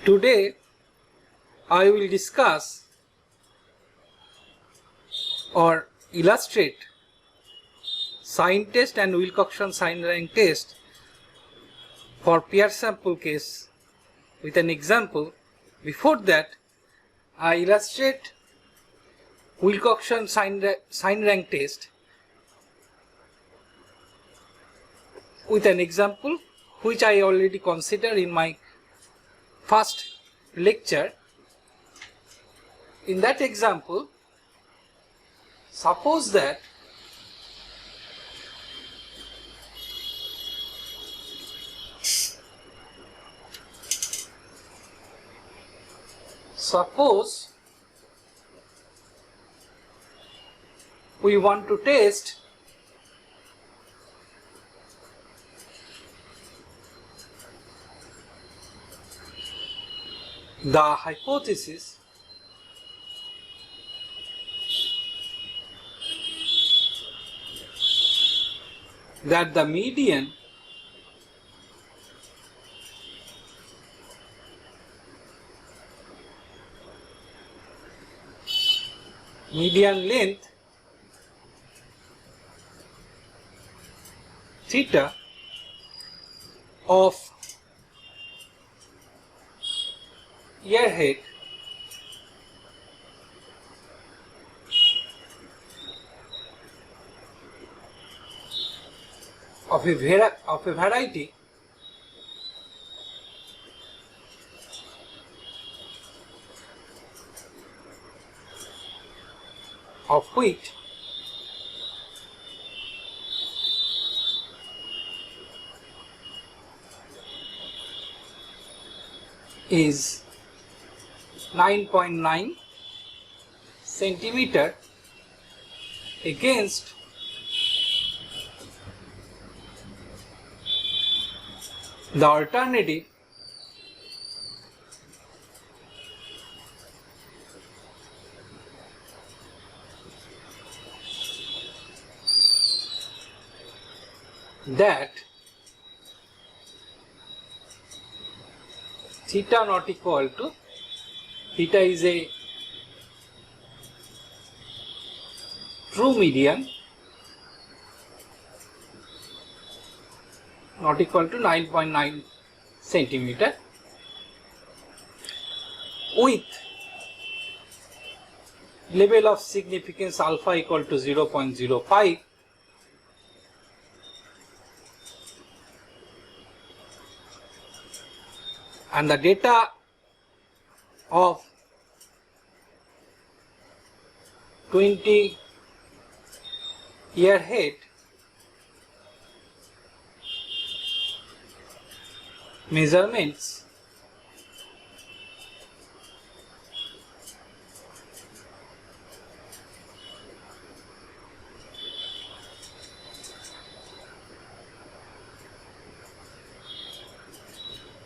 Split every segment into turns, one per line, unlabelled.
Today I will discuss or illustrate sign test and Wilcoxon sign rank test for pair sample case with an example. Before that, I illustrate Wilcoxon sign rank test with an example which I already considered in my first lecture. In that example, suppose that we want to test the hypothesis that the median length theta of airhead of a variety of which is 9.9 centimeter against the alternative that theta not equal to, theta is a true median not equal to 9.9 centimeter with level of significance alpha equal to 0.05 and the data of 20 airhead measurements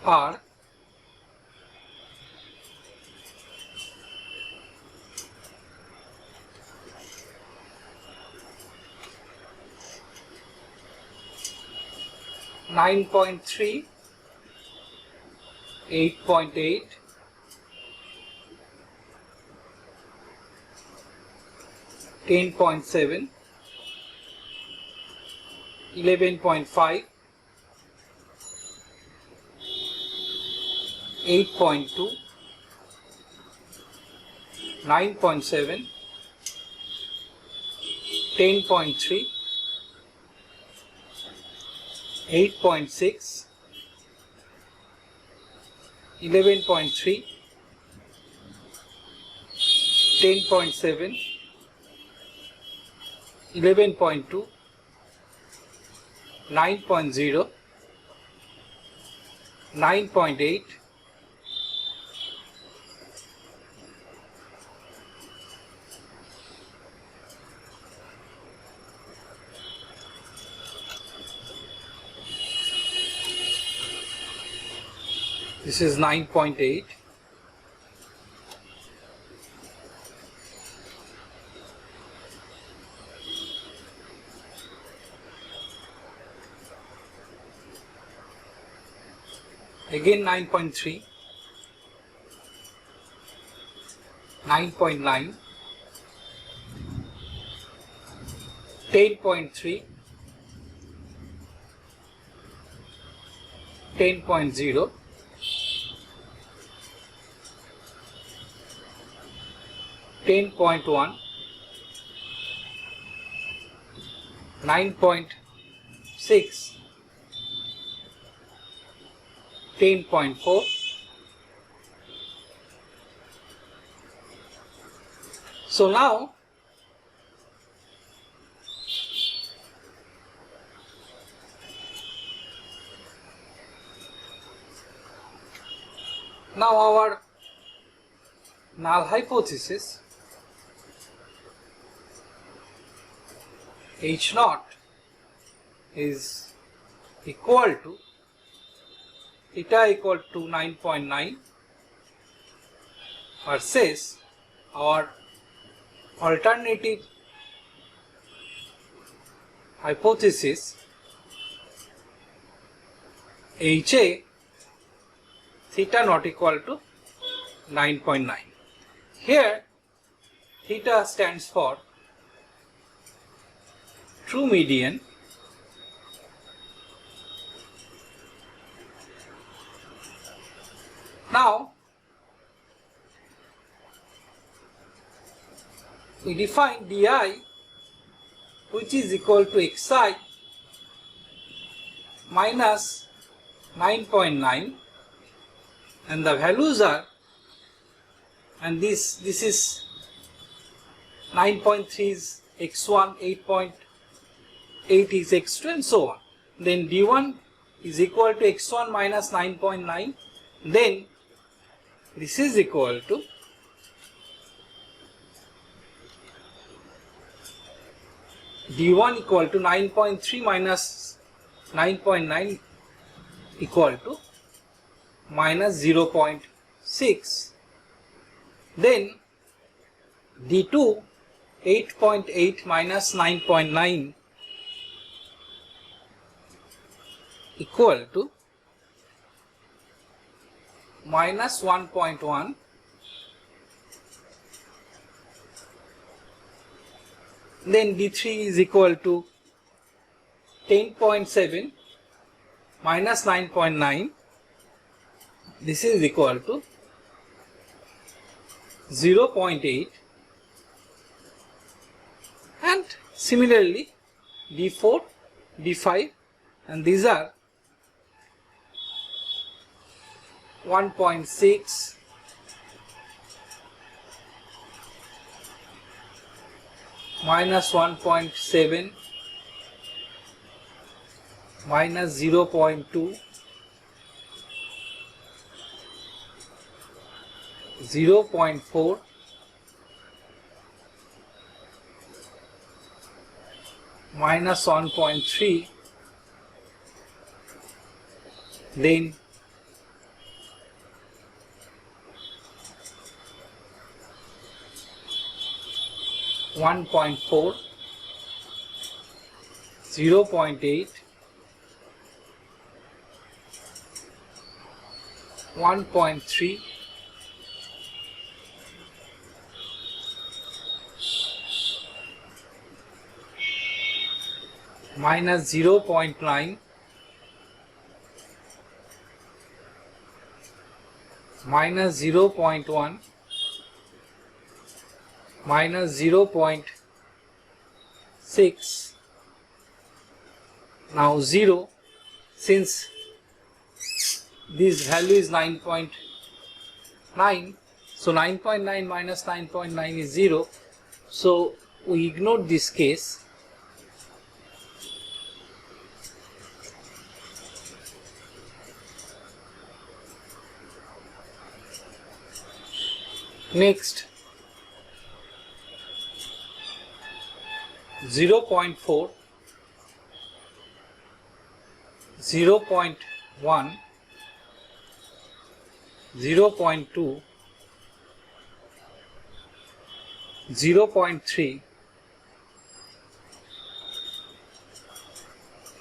are 9.3, 8.8, 10.7, 11.5, 8.2, 9.7, 10.3, 8.6, 11.3, 10.7, 11.2, 9.0, 9.8, this is 9.8, again 9.3, 9.9, 10.3, 10.0, 10.1, 9.6, 10.4, so now our null hypothesis H naught is equal to theta equal to 9.9 versus our alternative hypothesis HA theta not equal to 9.9. Here theta stands for true median, now we define di which is equal to xi minus 9.9 and the values are, and this is 9.3 is x1, 8.8 is x2 and so on. Then d1 is equal to x1 minus 9.9, then this is equal to d1 equal to 9.3 minus 9.9 equal to minus 0.6, then d2 8.8 minus 9.9 equal to minus 1.1, then d3 is equal to 10.7 minus 9.9, this is equal to 0.8, and similarly d4, d5, and these are 1.6, minus 1.7, minus 0.2, 0.4, minus 1.3, then 1.4, 0.8, 1.3, minus 0.9, minus 0.1, minus 0.6, now 0, since this value is 9.9, so 9.9 minus 9.9 is 0, so we ignore this case. Next, 0.4, 0.1, 0.2, 0.3,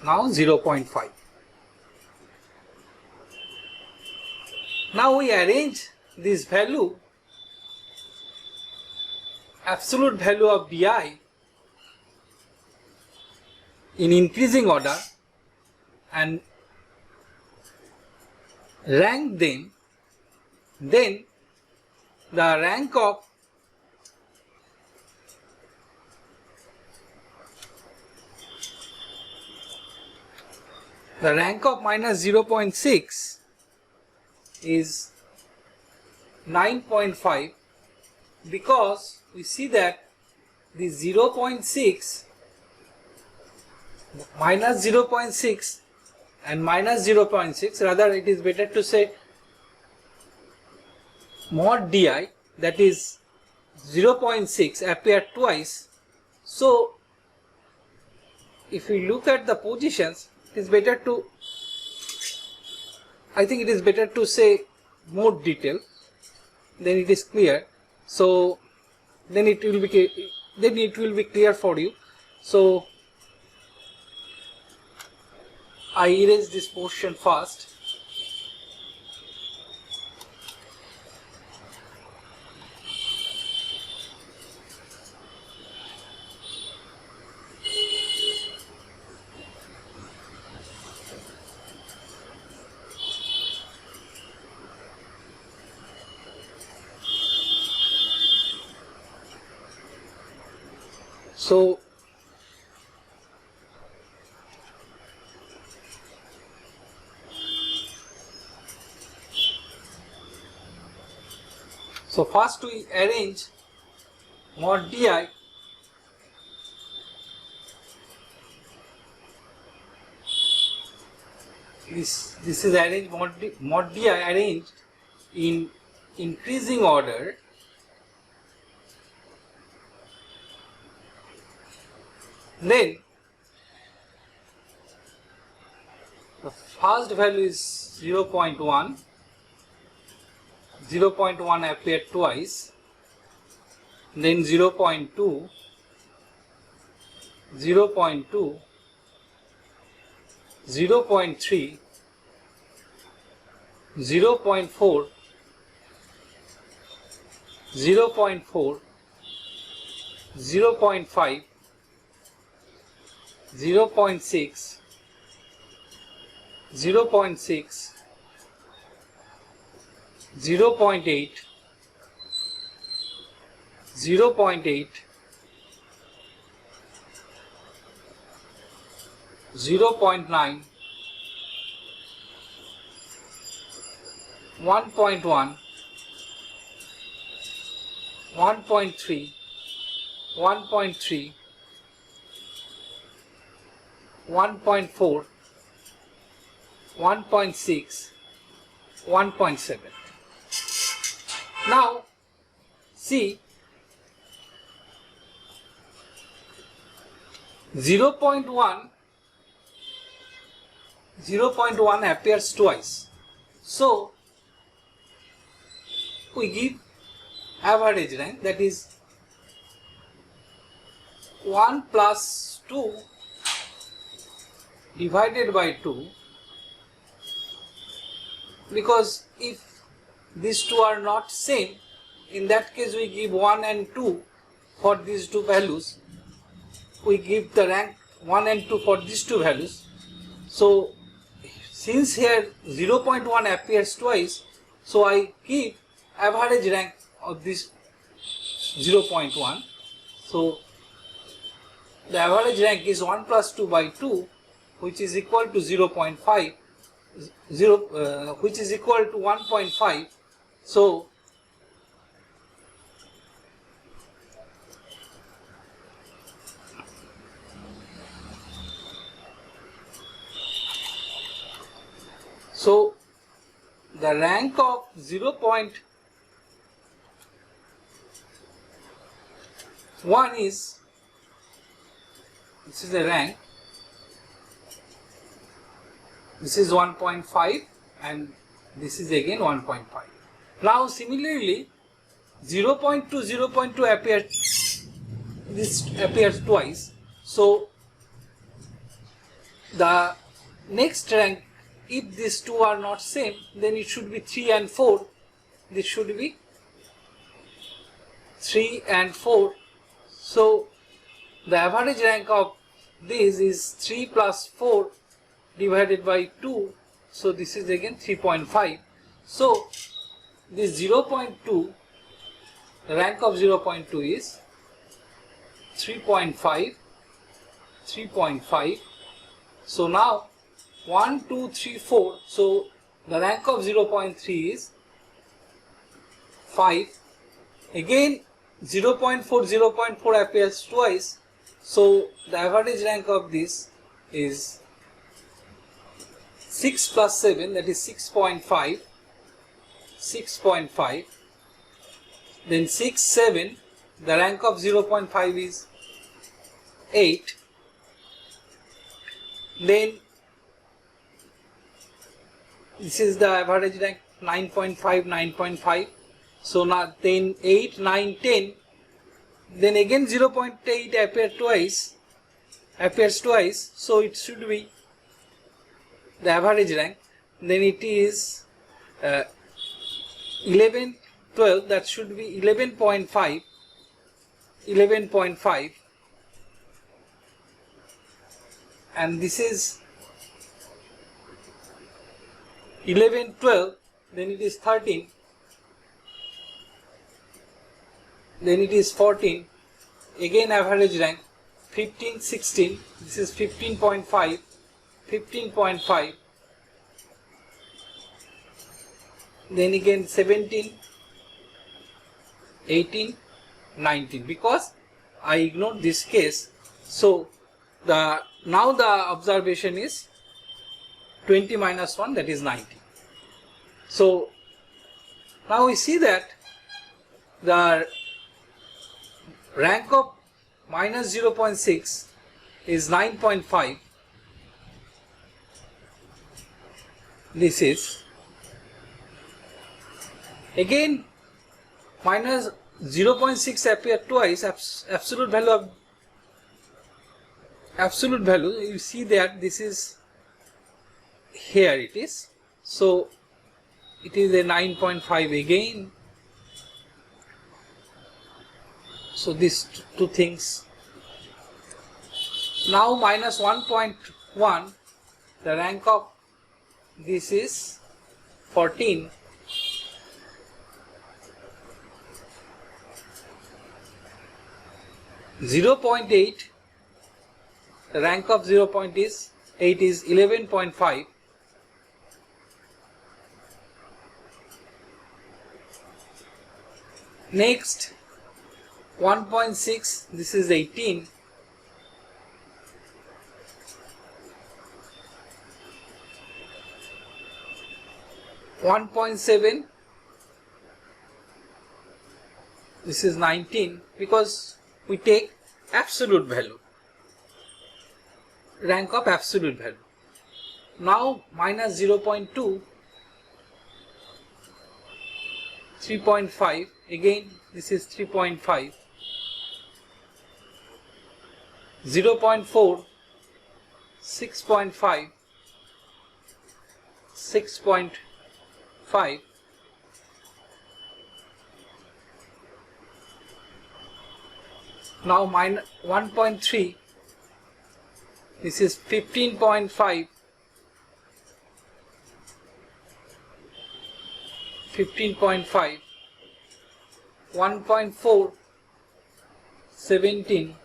now 0.5. Now we arrange this value absolute value of di in increasing order and rank them, then the rank of minus 0.6 is 9.5, because we see that the 0.6 minus 0.6 and minus 0.6, rather it is better to say mod di, that is 0.6 appeared twice. So if we look at the positions, it is better to, I think it is better to say more detail, then it is clear. So then it will be clear for you. So I erase this portion first. So first we arrange mod di this is arranged mod di arranged in increasing order. Then the first value is 0.1. 0.1 appeared twice, then 0.2, 0.2, 0.3, 0.4, 0.4, 0.5, 0.6, 0.6, 0.8, 0.8, 0.9, 1.1, 1.3, 1.3, 1.4, 1.6, 1.7. Now see 0.1 appears twice. So we give average rank, that is 1 plus 2 divided by 2, because if these two are not same, in that case we give 1 and 2 for these two values. We give the rank 1 and 2 for these two values. So since here 0.1 appears twice, so I keep average rank of this 0.1. So the average rank is 1 plus 2 by 2, which is equal to 0.5, which is equal to 1.5. So the rank of 0.1 is, this is the rank, this is 1.5 and this is again 1.5. Now similarly 0.2 appears, this appears twice. So the next rank, if these two are not same, then it should be 3 and 4. This should be 3 and 4. So the average rank of this is 3 plus 4 divided by 2. So this is again 3.5. So this 0.2, the rank of 0.2 is 3.5. 3.5. So now 1, 2, 3, 4. So the rank of 0.3 is 5. Again 0.4, 0.4 appears twice. So the average rank of this is 6 plus 7, that is 6.5. 6.5. Then 6, 7. The rank of 0.5 is 8. Then this is the average rank, 9.5, 9.5. So now then 8, 9, 10. Then again 0.8 appears twice. So it should be the average rank. Then it is 11, 12. That should be 11.5. 11.5. And this is 11, 12. Then it is 13. Then it is 14. Again average rank 15, 16. This is 15.5. 15.5. Then again 17, 18, 19. Because I ignored this case, so now the observation is 20 minus 1, that is 19. So now we see that the rank of minus 0.6 is 9.5. This is again minus 0.6 appear twice. Absolute value, you see that this is here, it is. So it is a 9.5 again. So these two things. Now minus 1.1, the rank of this is 14. .8, the rank of 0.8 is 11.5. Next 1.6, this is 18. .7, this is 19, because we take absolute value, rank of absolute value. Now minus 0.2, 3.5, again this is 3.5, 0.4, 6.5, 6.5, now minus 1.3, this is 15.5, 15.5, 1.4, 17,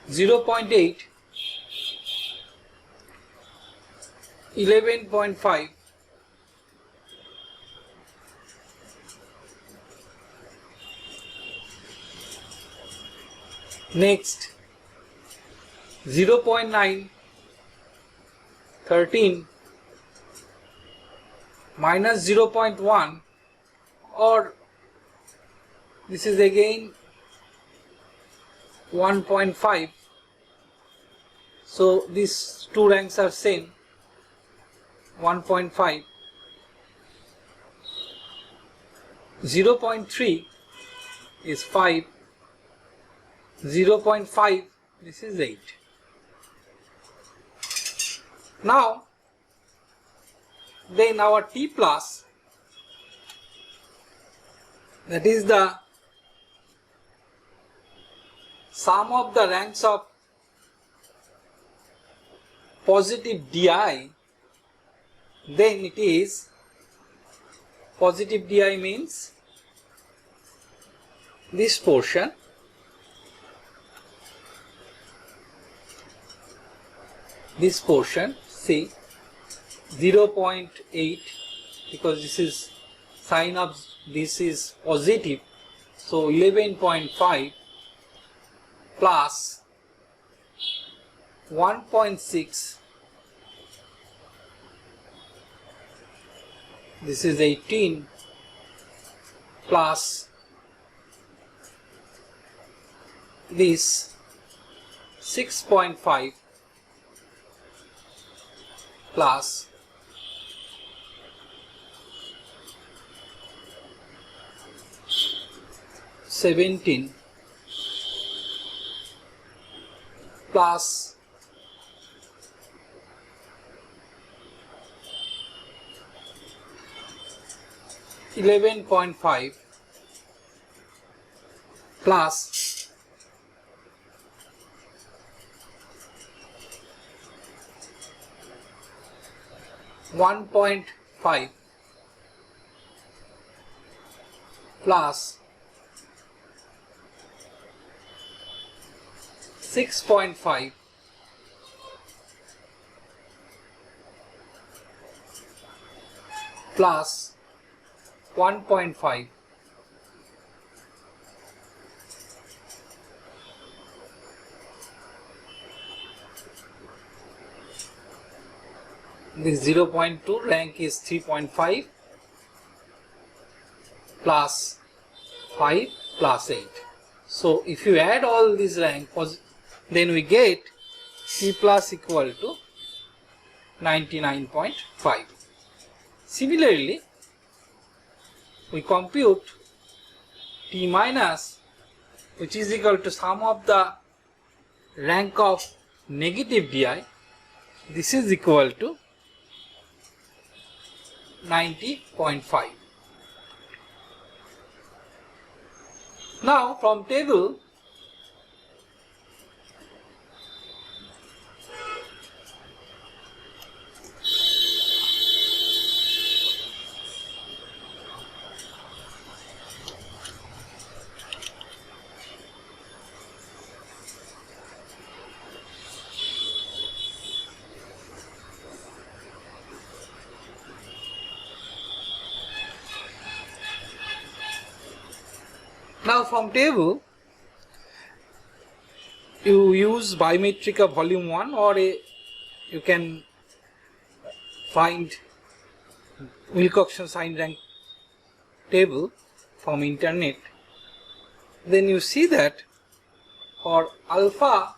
0.8, 11.5, next 0.9, 13, minus 0.1, or this is again 1.5. So these two ranks are same, 1.5. 0.3 is 5. 0.5, this is 8. Now then our T plus that is the sum of the ranks of positive di, then it is positive di means this portion, see 0.8, because this is sign of this is positive, so 11.5 plus 1.6, this is 18 plus this 6.5 plus 17 plus 11.5 plus 1.5 plus 6.5 plus 1.5 this 0.2 rank is 3.5 plus 5 plus 8. So if you add all these rank, then we get C plus equal to 99.5. Similarly, we compute T minus, which is equal to sum of the rank of negative di. This is equal to 90.5. Now from table, you use biometric of volume 1, or you can find Wilcoxon sign rank table from internet. Then you see that for alpha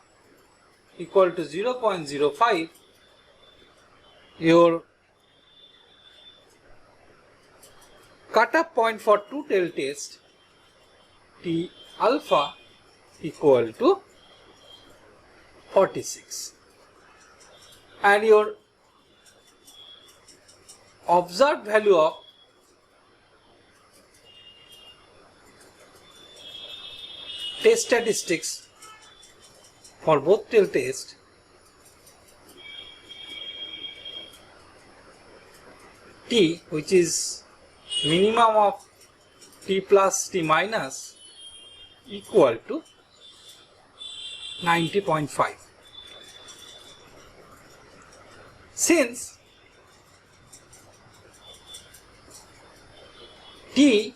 equal to 0.05, your cutoff point for two-tailed test T alpha equal to 46, and your observed value of test statistics for both tail test T, which is minimum of T plus T minus, equal to 90.5. Since T,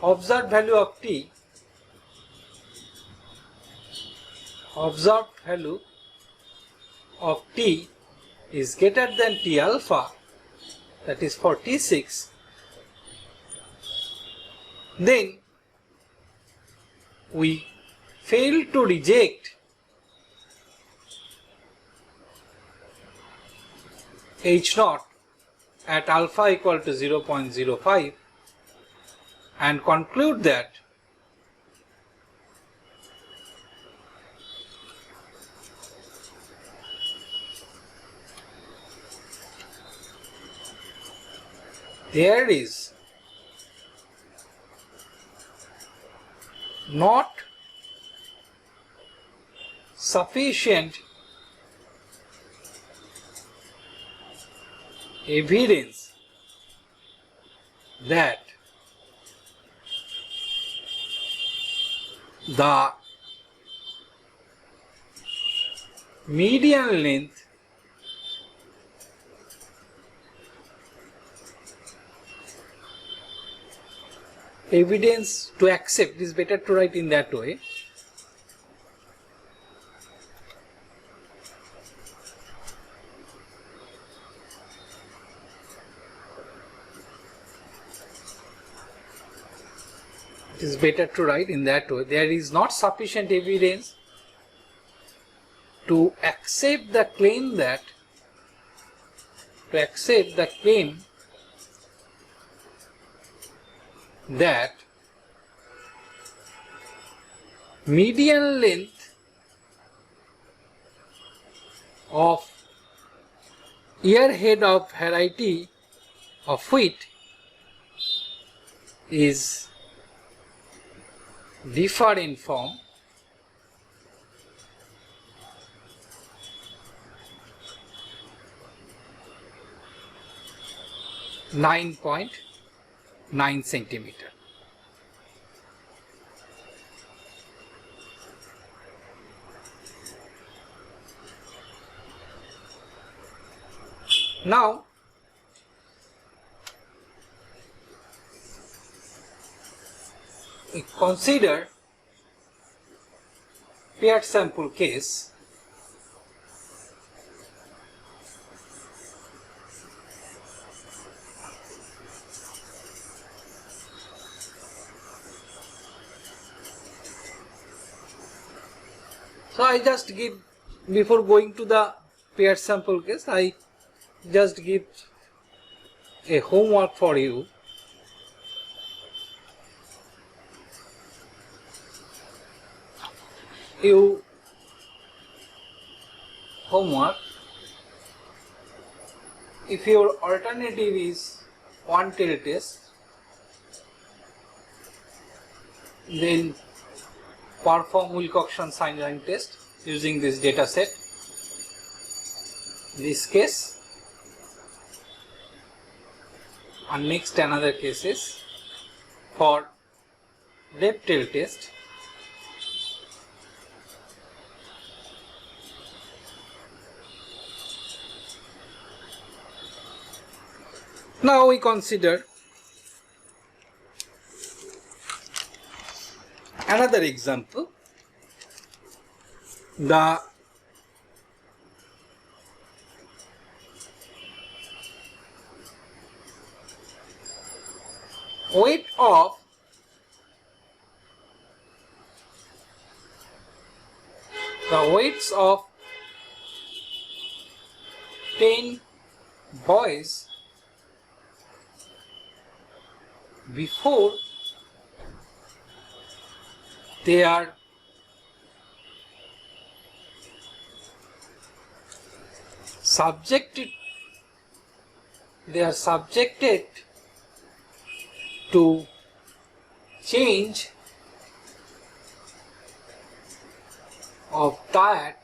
observed value of T, is greater than T alpha, that is 46, then we fail to reject H naught at alpha equal to 0.05 and conclude that there is not sufficient evidence that the median length evidence to accept, it is better to write in that way. It is better to write in that way. There is not sufficient evidence to accept the claim that median length of earhead of variety of wheat is different from (9.9 centimeter). Now, we consider paired sample case. So I just give, before going to the paired sample case, I just give a homework for you. Homework, if your alternative is one tail test, then perform Wilcoxon sign rank test using this data set. This case, and next another cases for left tail test. Now we consider another example. The weights of 10 boys before they are subjected to change of diet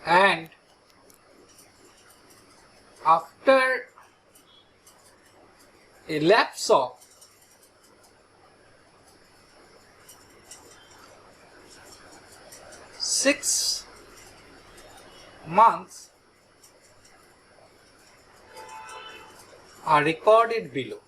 and after a lapse of 6 months are recorded below.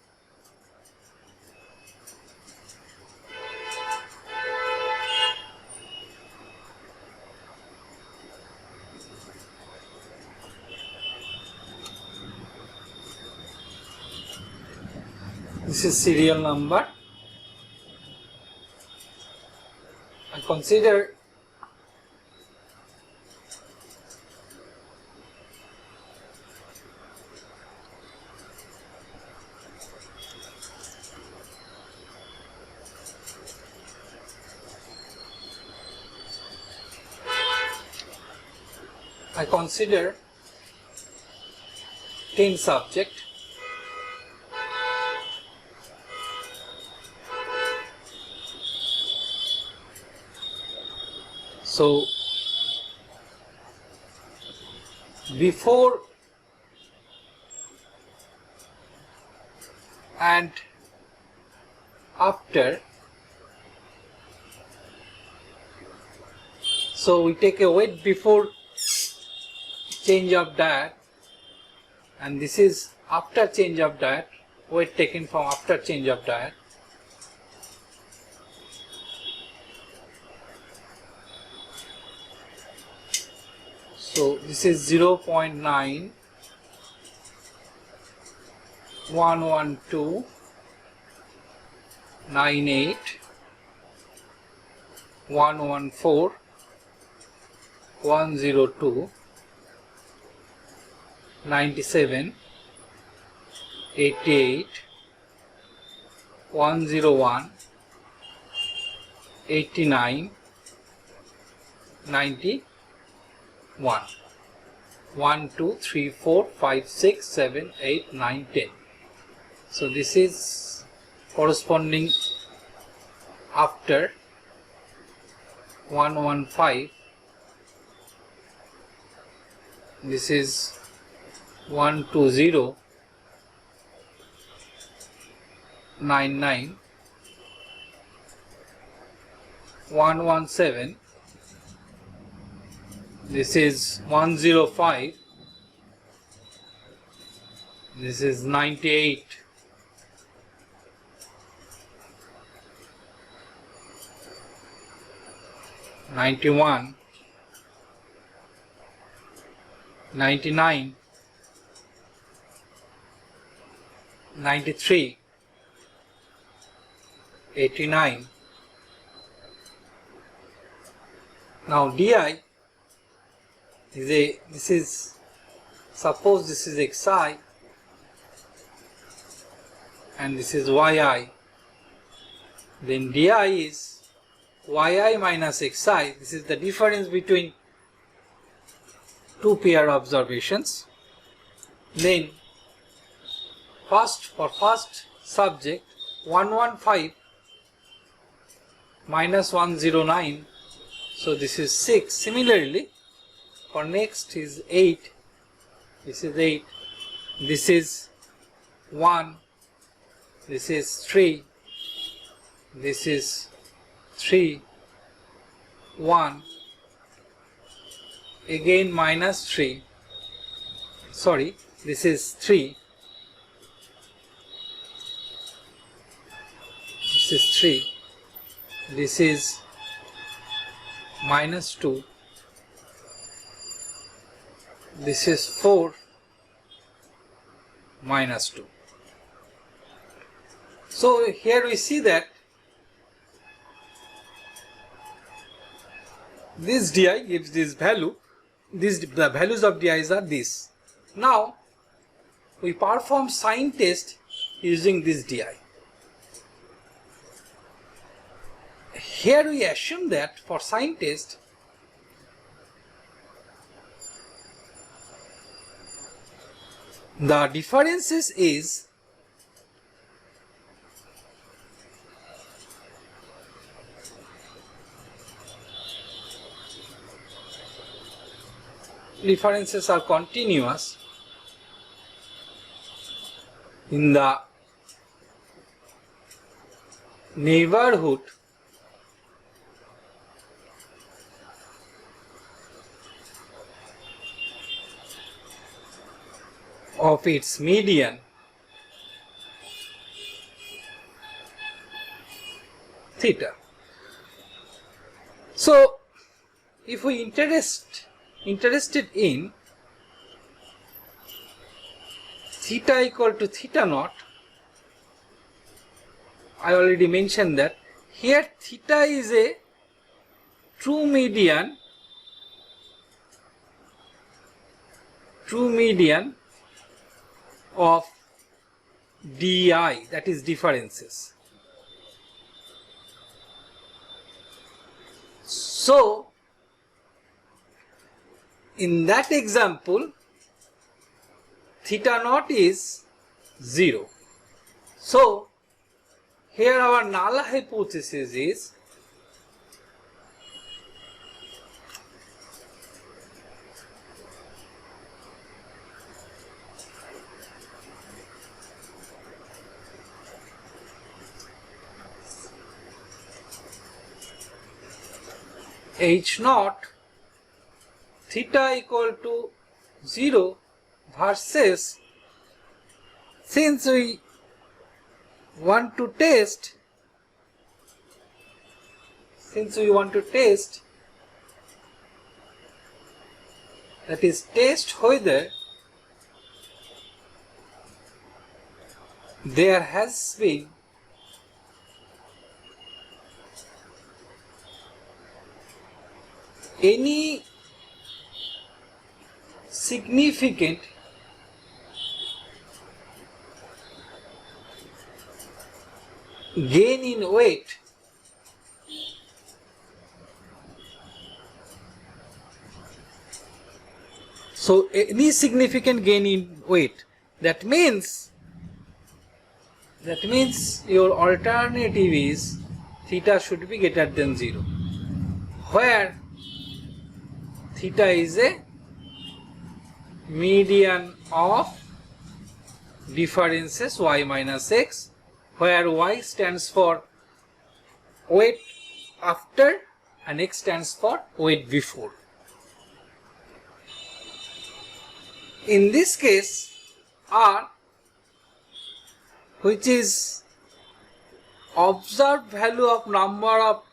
This is serial number. I consider I consider 10 subject. So before and after, so we take a weight before change of diet, and this is after change of diet, weight taken from after change of diet. So this is 0.9 112 98 114 102 97 88 101 89 91 1 2 3 4 5 6 7 8 9 10. So this is corresponding after 115. This is 120 99 117. This is 105. This is 98. 91 99 93 89. Now di is a, this is, suppose this is xi and this is yi, then di is yi minus xi. This is the difference between two pair observations. Then for first subject 115 minus 109, so this is 6. Similarly for next is 8, this is 8, this is 1, this is 3, this is 3, 1, again minus 3, sorry, this is 3, this is 3, this is minus 2, this is 4, minus 2. So here we see that this di gives this value, the values of di's are this. Now we perform sign test using this di. Here we assume that for sign test the differences is are continuous in the neighborhood of its median theta. So if we interested in theta equal to theta naught, I already mentioned that here theta is a true median of di, that is differences. So in that example theta naught is 0. So here our null hypothesis is H naught theta equal to 0 versus, since we want to test that is test whether there has been any significant gain in weight so any significant gain in weight, that means your alternative is theta should be greater than 0, where theta is a median of differences y minus x, where y stands for weight after and x stands for weight before. In this case, R, which is observed value of number of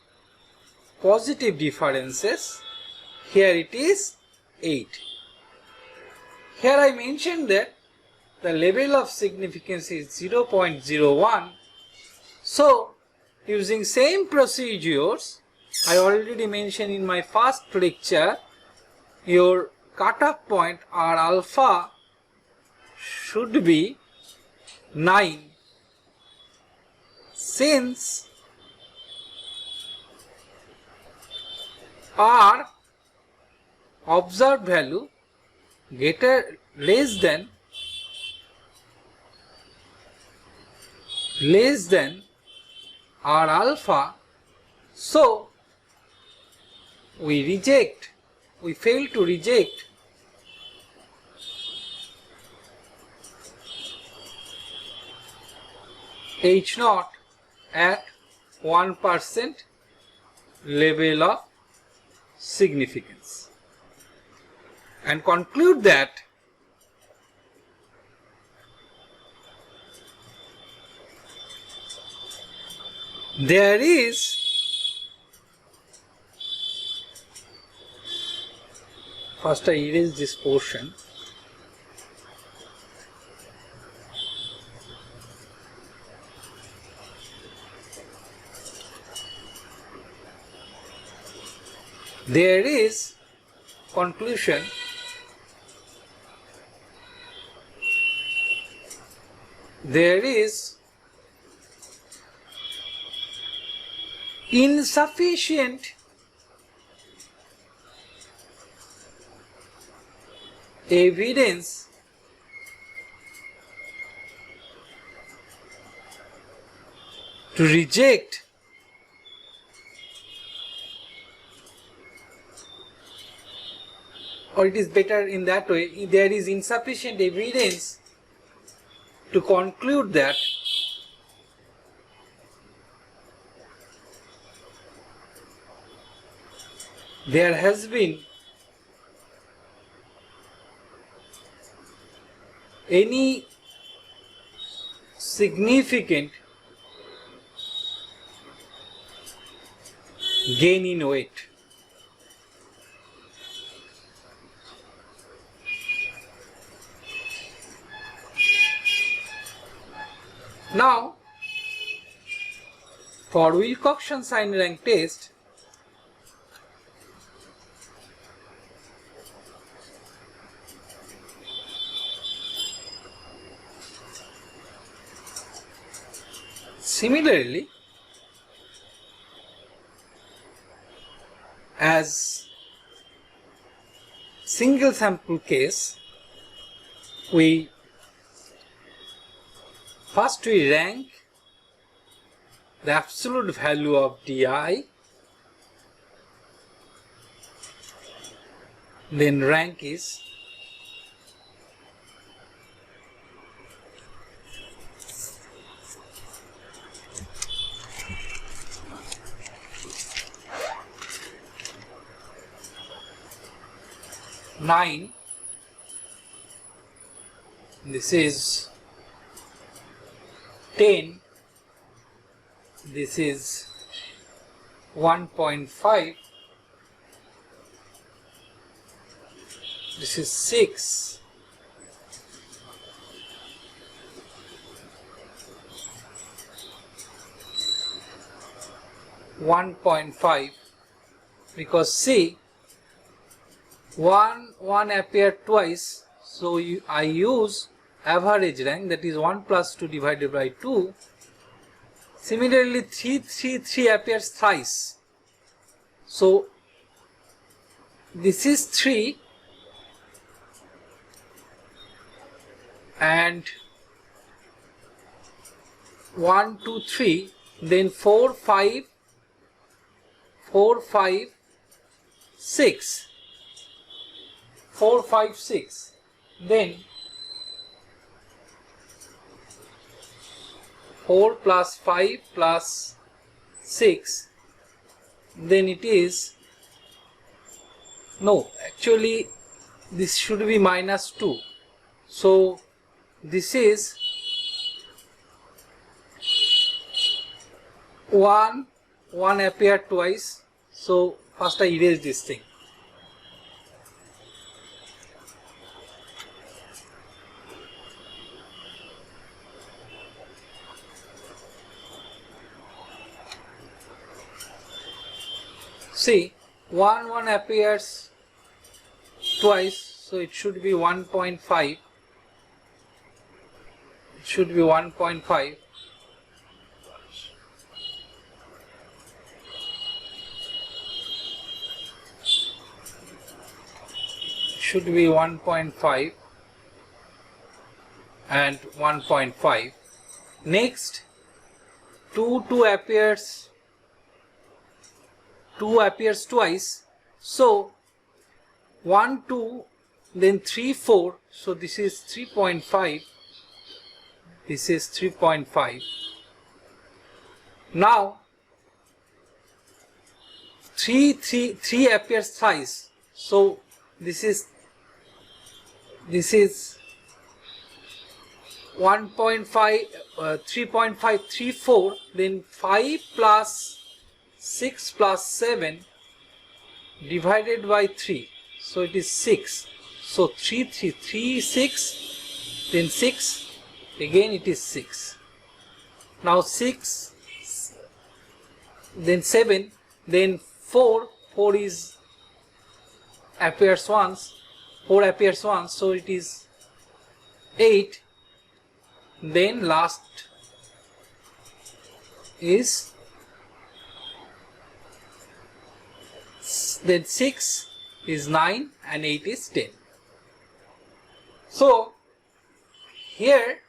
positive differences, here it is 8. Here I mentioned that the level of significance is 0.01. So, using same procedures, I already mentioned in my first lecture, your cutoff point R alpha should be 9, since R observed value less than R alpha, so we fail to reject H naught at 1% level of significance, and conclude that there is first I erase this portion. There is conclusion there is insufficient evidence to reject or it is better in that way, there is insufficient evidence to conclude that there has been any significant gain in weight. Now, for Wilcoxon sign rank test, similarly, as single sample case, first we rank the absolute value of di, then rank is 9, this is 10, this is 1.5, this is 6, (1.5) because see, 1 appeared twice, so I use average rank, that is 1 plus 2 divided by 2. Similarly, 3 appears thrice, so this is 3 and 1, 2, 3, then 4, 5, 6, 4, 5, 6, then 4 plus 5 plus 6, then it is, no, actually this should be minus 2, so this is 1 appeared twice, so first I erase this thing. See, 1 appears twice, so it should be 1.5. It should be 1.5. Should be 1.5 and 1.5. Next, 2 appears twice, so 1, 2, then 3, 4, so this is 3.5, this is 3.5. Now 3 appears thrice, so this is 1.5, 3.534, then 5 plus 6 plus 7 divided by 3, so it is 6, so 3, 6, then 6, again it is 6. Now 6, then 7, then 4 is appears once, 4 appears once, so it is 8, then last is, then 6 is 9 and 8 is 10. So here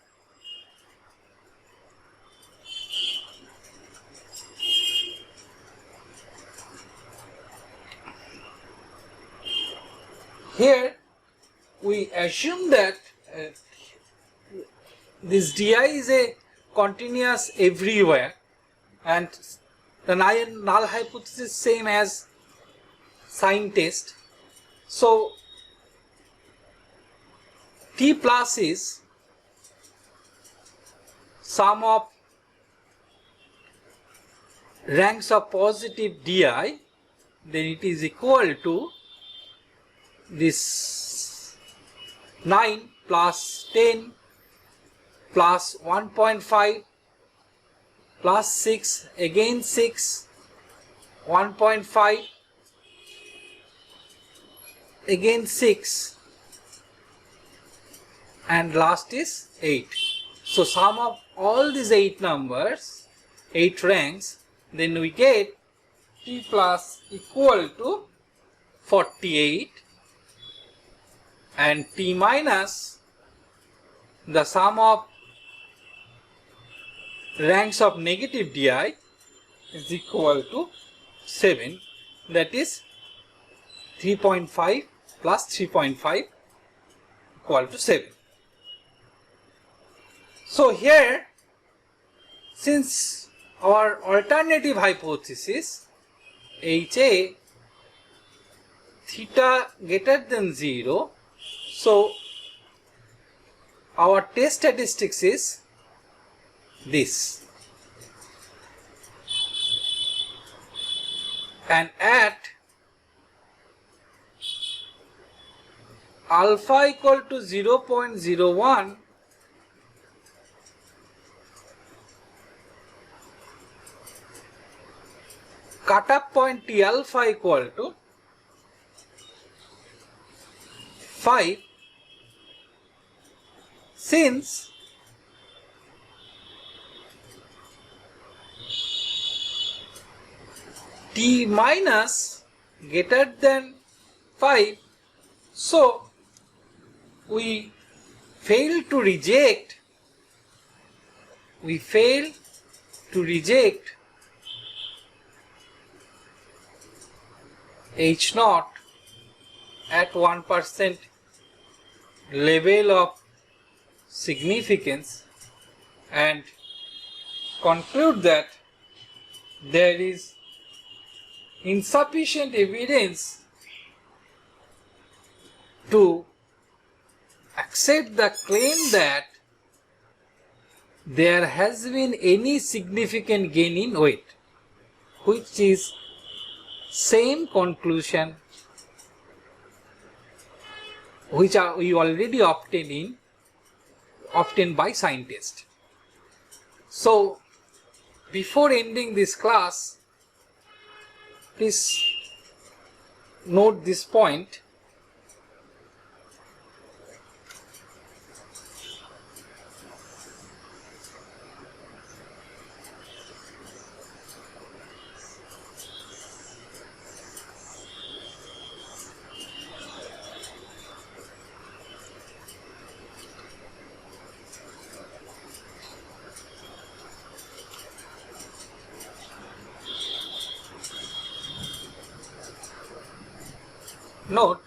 we assume that this di is a continuous everywhere, and the null hypothesis same as sign test. So T plus is sum of ranks of positive di, then it is equal to this 9 plus 10 plus 1.5 plus 6, again 6, 1.5, again 6, and last is 8. So sum of all these 8 numbers, 8 ranks, then we get T plus equal to 48, and T minus the sum of ranks of negative di is equal to 7, that is 3.5 plus 3.5 equal to 7. So here, since our alternative hypothesis HA theta greater than 0. So our test statistics is this. And at alpha equal to 0.01, cutoff point T alpha equal to 5, since T minus greater than 5, so we fail to reject H naught at 1% level of significance and conclude that there is insufficient evidence to accept the claim that there has been any significant gain in weight, which is same conclusion which we already obtained by sign test. So before ending this class, please note this point. Note,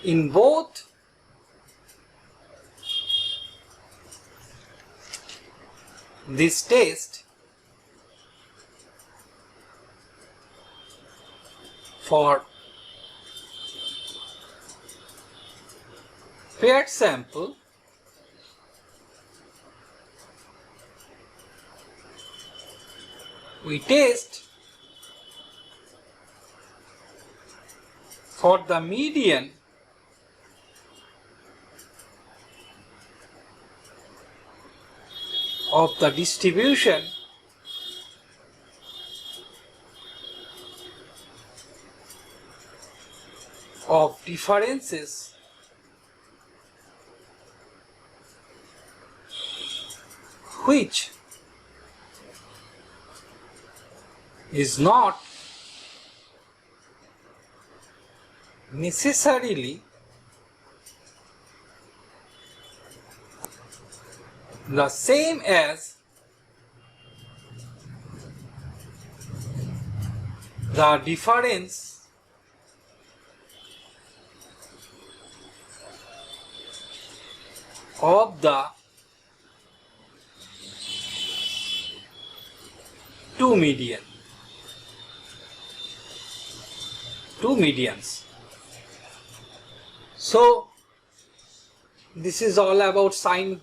in both this test, for paired sample, we test for the median of the distribution of differences which is not necessarily the same as the difference of the two medians. So this is all about sign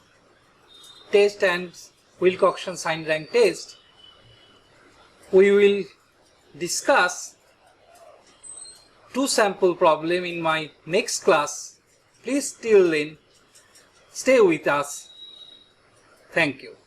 test and Wilcoxon sign rank test. We will discuss two sample problem in my next class. Please till then stay with us. Thank you.